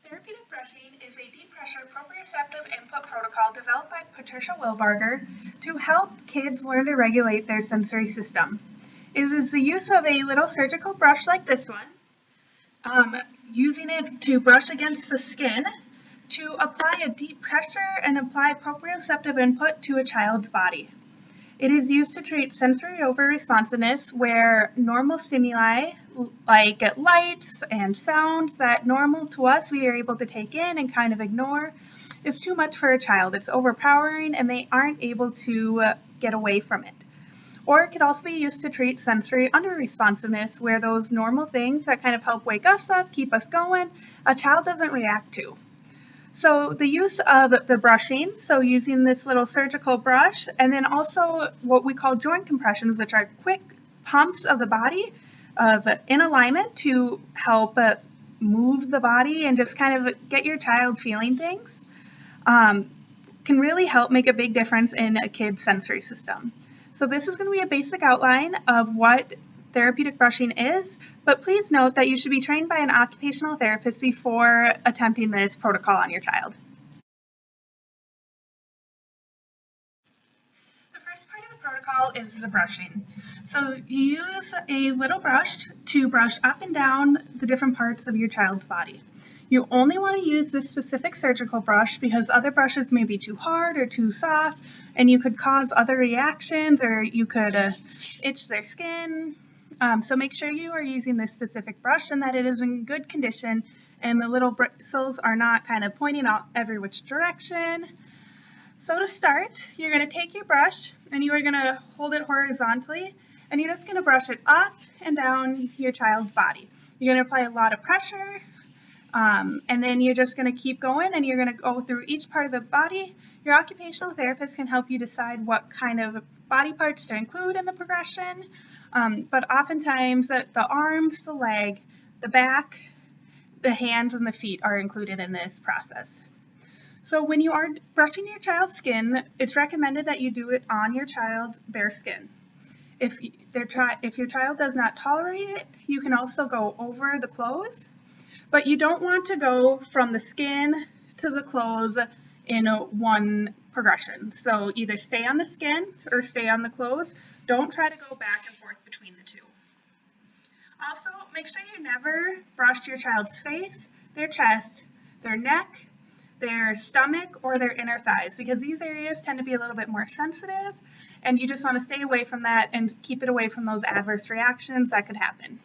Therapeutic brushing is a deep pressure proprioceptive input protocol developed by Patricia Wilbarger to help kids learn to regulate their sensory system. It is the use of a little surgical brush like this one, using it to brush against the skin to apply a deep pressure and apply proprioceptive input to a child's body. It is used to treat sensory overresponsiveness where normal stimuli like lights and sounds that normal to us we are able to take in and kind of ignore is too much for a child. It's overpowering and they aren't able to get away from it. Or it could also be used to treat sensory underresponsiveness where those normal things that kind of help wake us up, keep us going, a child doesn't react to. So the use of the brushing, so using this little surgical brush, and then also what we call joint compressions, which are quick pumps of the body in alignment to help move the body and just kind of get your child feeling things, can really help make a big difference in a kid's sensory system. So this is going to be a basic outline of what therapeutic brushing is, but please note that you should be trained by an occupational therapist before attempting this protocol on your child. The first part of the protocol is the brushing. So you use a little brush to brush up and down the different parts of your child's body. You only want to use this specific surgical brush because other brushes may be too hard or too soft, and you could cause other reactions, or you could itch their skin. So make sure you are using this specific brush and that it is in good condition and the little bristles are not kind of pointing out every which direction. So to start, you're going to take your brush and you are going to hold it horizontally and you're just going to brush it up and down your child's body. You're going to apply a lot of pressure and then you're just going to keep going and you're going to go through each part of the body. Your occupational therapist can help you decide what kind of body parts to include in the progression. But oftentimes the arms, the leg, the back, the hands, and the feet are included in this process. So when you are brushing your child's skin, it's recommended that you do it on your child's bare skin. If your child does not tolerate it, you can also go over the clothes, but you don't want to go from the skin to the clothes in one progression. So either stay on the skin or stay on the clothes. Don't try to go back and forth between the two. Also, make sure you never brush your child's face, their chest, their neck, their stomach, or their inner thighs, because these areas tend to be a little bit more sensitive, and you just want to stay away from that and keep it away from those adverse reactions that could happen.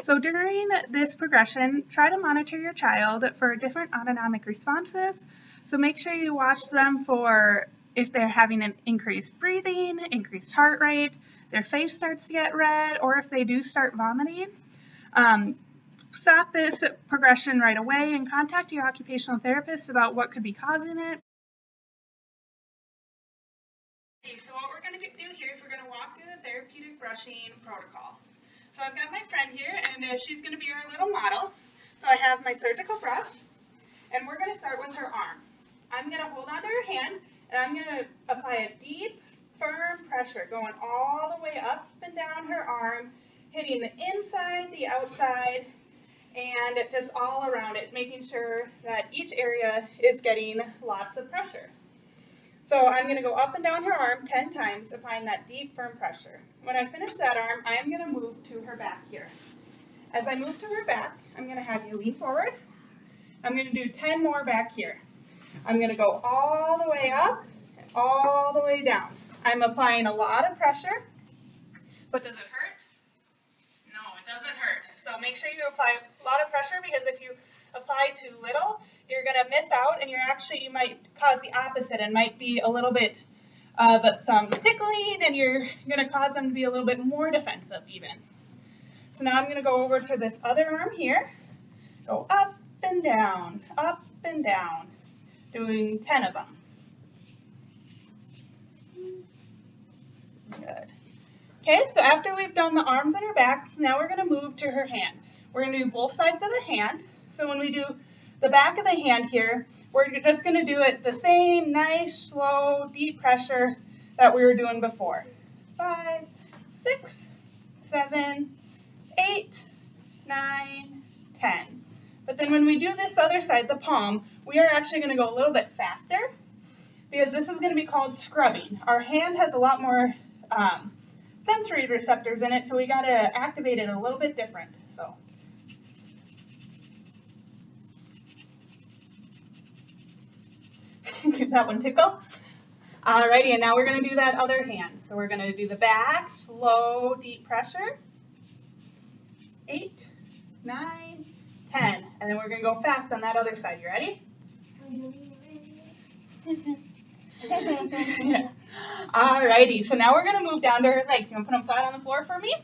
So during this progression, try to monitor your child for different autonomic responses. So make sure you watch them for if they're having an increased breathing, increased heart rate, their face starts to get red, or if they do start vomiting. Stop this progression right away and contact your occupational therapist about what could be causing it. Okay, so what we're going to do here is we're going to walk through the therapeutic brushing protocol. So I've got my friend here, and she's going to be our little model. So I have my surgical brush, and we're going to start with her arm. I'm going to hold onto her hand, and I'm going to apply a deep, firm pressure going all the way up and down her arm, hitting the inside, the outside, and just all around it, making sure that each area is getting lots of pressure. So I'm going to go up and down her arm 10 times, applying that deep, firm pressure. When I finish that arm, I am going to move to her back here. As I move to her back, I'm going to have you lean forward. I'm going to do 10 more back here. I'm going to go all the way up and all the way down. I'm applying a lot of pressure, but does it hurt? No, it doesn't hurt. So make sure you apply a lot of pressure, because if you apply too little, you're going to miss out, and you might cause the opposite and might be a little bit of some tickling, and you're going to cause them to be a little bit more defensive even. So now I'm going to go over to this other arm here, go up and down, doing 10 of them. Good. Okay, so after we've done the arms and her back, now we're going to move to her hand. We're going to do both sides of the hand. So when we do the back of the hand here, we're just going to do it the same nice, slow, deep pressure that we were doing before. 5, 6, 7, 8, 9, 10. But then when we do this other side, the palm, we are actually going to go a little bit faster because this is going to be called scrubbing. Our hand has a lot more sensory receptors in it, so we got to activate it a little bit different. So. Give that one tickle. Alrighty, and now we're going to do that other hand. So we're going to do the back, slow, deep pressure. 8, 9, 10. And then we're going to go fast on that other side. You ready? Yeah. Alrighty, so now we're going to move down to her legs. You want to put them flat on the floor for me?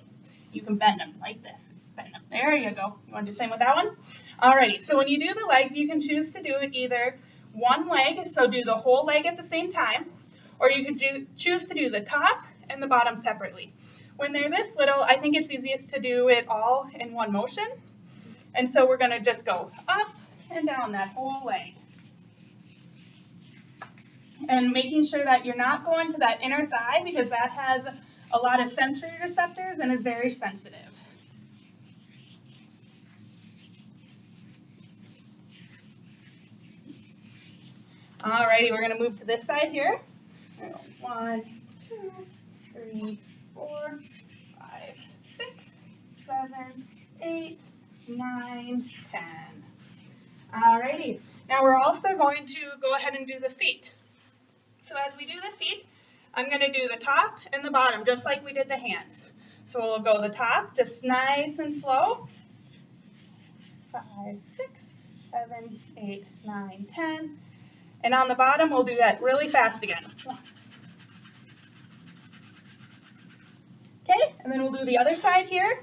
You can bend them like this. Bend them. There you go. You want to do the same with that one? Alrighty, so when you do the legs, you can choose to do it either one leg, so do the whole leg at the same time, or you can choose to do the top and the bottom separately. When they're this little, I think it's easiest to do it all in one motion. And so we're going to just go up and down that whole leg. And making sure that you're not going to that inner thigh because that has a lot of sensory receptors and is very sensitive. Alrighty, we're going to move to this side here. 1, 2, 3, 4, 5, 6, 7, 8, 9, 10. Alrighty, now we're also going to go ahead and do the feet. So as we do the feet, I'm going to do the top and the bottom, just like we did the hands. So we'll go the top, just nice and slow. 5, 6, 7, 8, 9, 10. And on the bottom, we'll do that really fast again. Okay, and then we'll do the other side here.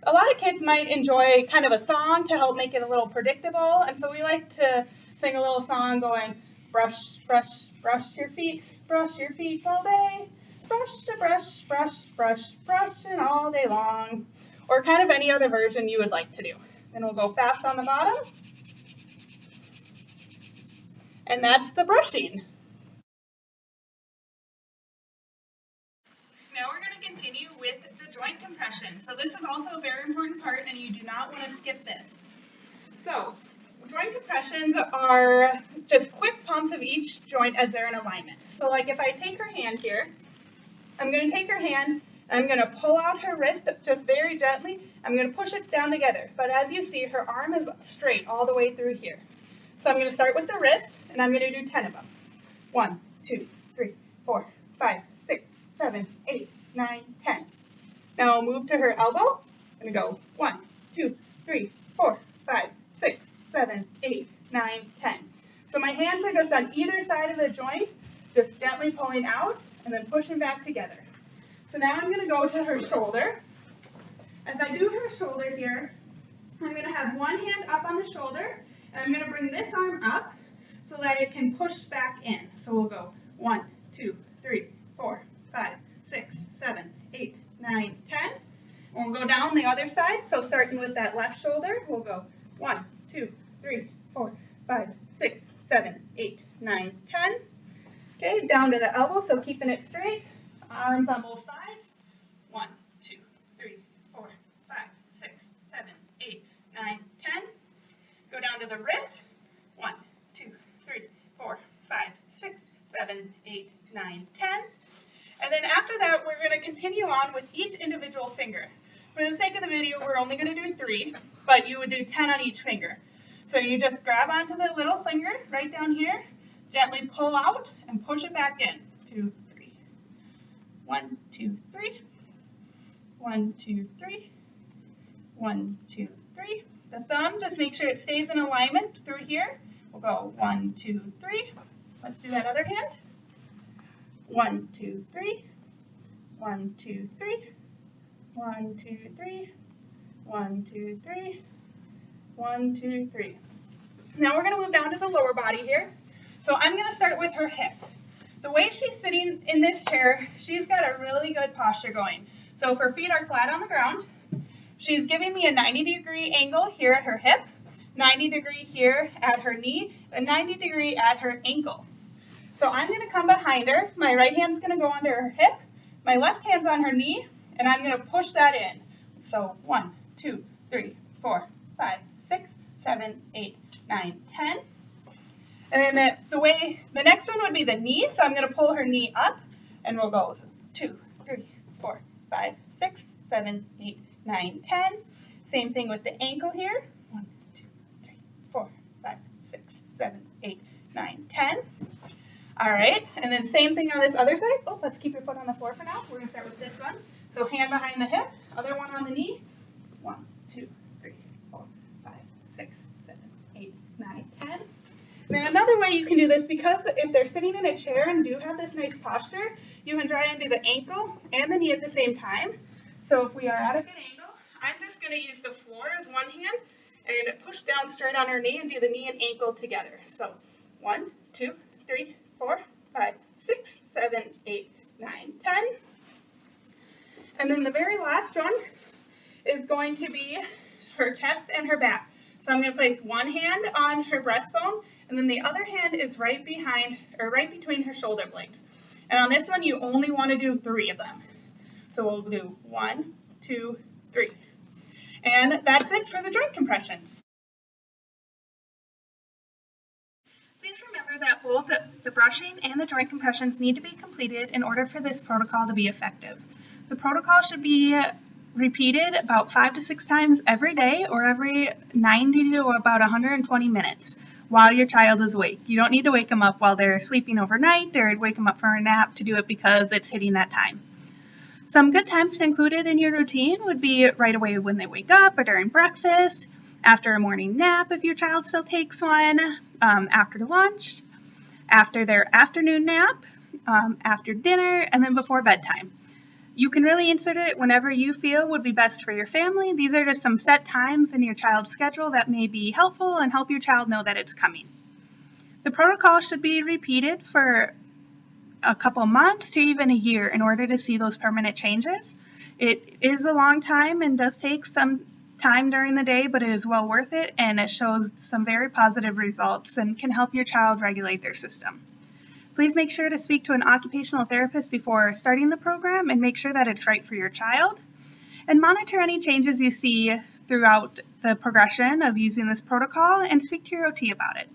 A lot of kids might enjoy kind of a song to help make it a little predictable. And so we like to sing a little song going, brush, brush, brush your feet all day. Brush to brush, brush, brush, brushing all day long. Or kind of any other version you would like to do. Then we'll go fast on the bottom. And that's the brushing. Now we're going to continue with the joint compression. So this is also a very important part and you do not want to skip this. So joint compressions are just quick pumps of each joint as they're in alignment. So like if I take her hand here, I'm going to take her hand and I'm going to pull out her wrist just very gently. I'm going to push it down together. But as you see, her arm is straight all the way through here. So I'm going to start with the wrist, and I'm going to do 10 of them. 1, 2, 3, 4, 5, 6, 7, 8, 9, 10. Now I'll move to her elbow. I'm going to go 1, 2, 3, 4, 5, 6, 7, 8, 9, 10. So my hands are just on either side of the joint, just gently pulling out and then pushing back together. So now I'm going to go to her shoulder. As I do her shoulder here, I'm going to have one hand up on the shoulder. And I'm going to bring this arm up so that it can push back in. So we'll go 1, 2, 3, 4, 5, 6, 7, 8, 9, 10. And we'll go down the other side. So starting with that left shoulder, we'll go 1, 2, 3, 4, 5, 6, 7, 8, 9, 10. Okay, down to the elbow, so keeping it straight. Arms on both sides. 1, 2, 3, 4, 5, 6, 7, 8, 9, 10. Go down to the wrist. 1, 2, 3, 4, 5, 6, 7, 8, 9, 10. And then after that, we're going to continue on with each individual finger. For the sake of the video, we're only going to do 3, but you would do 10 on each finger. So you just grab onto the little finger right down here, gently pull out, and push it back in. 2, 3. 1, 2, 3. 1, 2, 3. 1, 2, 3. The thumb, just make sure it stays in alignment through here. We'll go 1, 2, 3. Let's do that other hand. 1, 2, 3. 1, 2, 3. 1, 2, 3. 1, 2, 3. 1, 2, 3. Now we're going to move down to the lower body here. So I'm going to start with her hip. The way she's sitting in this chair, she's got a really good posture going. So if her feet are flat on the ground, she's giving me a 90-degree angle here at her hip, 90-degree here at her knee, and 90-degree at her ankle. So I'm going to come behind her. My right hand's going to go under her hip. My left hand's on her knee, and I'm going to push that in. So 1, 2, 3, 4, 5, 6, 7, 7, 8, 9, 10. And then the next one would be the knee. So I'm going to pull her knee up, and we'll go 2, 3, 4, 5, 6, 7, 8, 9, 10. Same thing with the ankle here. 1, 2, 3, 4, 5, 6, 7, 8, 9, 10. All right, and then same thing on this other side. Oh, let's keep your foot on the floor for now. We're going to start with this one. So hand behind the hip, other one on the knee. 1, 2, 3, 4, 5, 6, 7, 8, 9, 10. Now another way you can do this, because if they're sitting in a chair and do have this nice posture, you can try and do the ankle and the knee at the same time. So if we are at a good angle, I'm just going to use the floor as one hand and push down straight on her knee and do the knee and ankle together. So 1, 2, 3, 4, 5, 6, 7, 8, 9, 10. And then the very last one is going to be her chest and her back. So I'm going to place one hand on her breastbone, and then the other hand is right behind, or right between her shoulder blades. And on this one, you only want to do 3 of them. So we'll do 1, 2, 3. And that's it for the joint compression. Please remember that both the brushing and the joint compressions need to be completed in order for this protocol to be effective. The protocol should be repeated about 5 to 6 times every day, or every 90 to about 120 minutes while your child is awake. You don't need to wake them up while they're sleeping overnight or wake them up for a nap to do it because it's hitting that time. Some good times to include it in your routine would be right away when they wake up, or during breakfast, after a morning nap if your child still takes one, after lunch, after their afternoon nap, after dinner, and then before bedtime. You can really insert it whenever you feel would be best for your family. These are just some set times in your child's schedule that may be helpful and help your child know that it's coming. The protocol should be repeated for a couple months to even a year in order to see those permanent changes. It is a long time and does take some time during the day, but it is well worth it, and it shows some very positive results and can help your child regulate their system. Please make sure to speak to an occupational therapist before starting the program and make sure that it's right for your child. And monitor any changes you see throughout the progression of using this protocol, and speak to your OT about it.